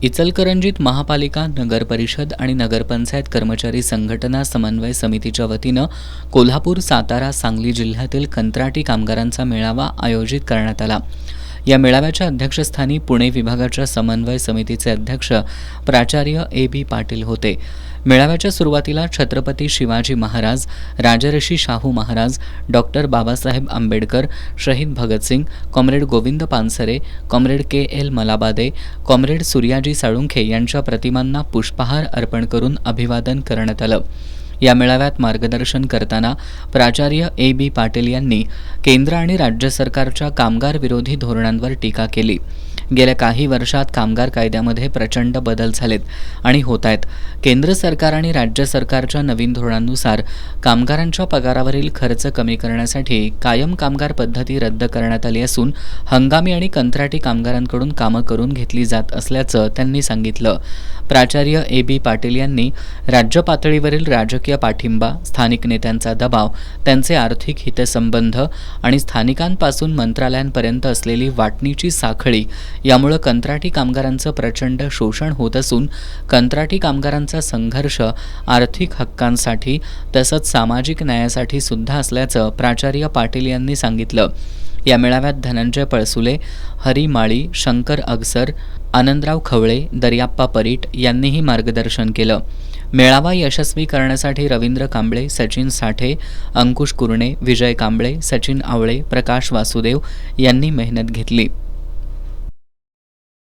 इचलकरंजीत महापालिका, नगर परिषद आणि नगरपंचायत कर्मचारी संघटना समन्वय समितीच्या वतीनं कोल्हापूर, सातारा, सांगली जिल्ह्यातील कंत्राटी कामगारांचा मेळावा आयोजित करण्यात आला। या मेळाव्याच्या अध्यक्षस्थानी पुणे विभागाच्या समन्वय समितीचे अध्यक्ष प्राचार्य ए.बी. पाटील होते। मेळाव्याच्या सुरुवातीला छत्रपती शिवाजी महाराज, राजर्षी शाहू महाराज, डॉक्टर बाबासाहेब आंबेडकर, शहीद Bhagat Singh, comrade Govind Pansare, comrade KL. Malabade, comrade Suryaji Salunkhe यांच्या प्रतिमांना पुष्पहार अर्पण करून अभिवादन करण्यात आलं। या मेळाव्यात मार्गदर्शन करताना प्राचार्य ए.बी. पाटील यांनी केंद्र आणि राज्य सरकारच्या कामगार विरोधी धोरणांवर टीका केली। गेल्या काही वर्षात कामगार कायद्यामध्ये प्रचंड बदल झालेत आणि होत आहेत। केंद्र सरकार आणि राज्य सरकारच्या नवीन धोरणांनुसार कामगारांच्या पगारावरील खर्च कमी करण्यासाठी कायम कामगार पद्धती रद्द करण्यात आली असून हंगामी आणि कंत्राटी कामगारांकडून कामं करून घेतली जात असल्याचं त्यांनी सांगितलं। प्राचार्य ए.बी. पाटील यांनी राज्य पातळीवरील राजकीय पाठिंबा, स्थानिक नेत्यांचा दबाव, त्यांचे आर्थिक हितसंबंध आणि स्थानिकांपासून मंत्रालयांपर्यंत असलेली वाटणीची साखळी यामुळे कंत्राटी कामगारांचं प्रचंड शोषण होत असून कंत्राटी कामगारांचा संघर्ष आर्थिक हक्कांसाठी तसंच सामाजिक न्यायासाठी सुद्धा असल्याचं प्राचार्य पाटील यांनी सांगितलं। या मेळाव्यात धनंजय पळसुले, हरी माळी, शंकर अगसर, आनंदराव खवळे, दर्याप्पा परीट यांनीही मार्गदर्शन केलं। मेळावा यशस्वी करण्यासाठी रवींद्र कांबळे, सचिन साठे, अंकुश कुरणे, विजय कांबळे, सचिन आवळे, प्रकाश वासुदेव यांनी मेहनत घेतली।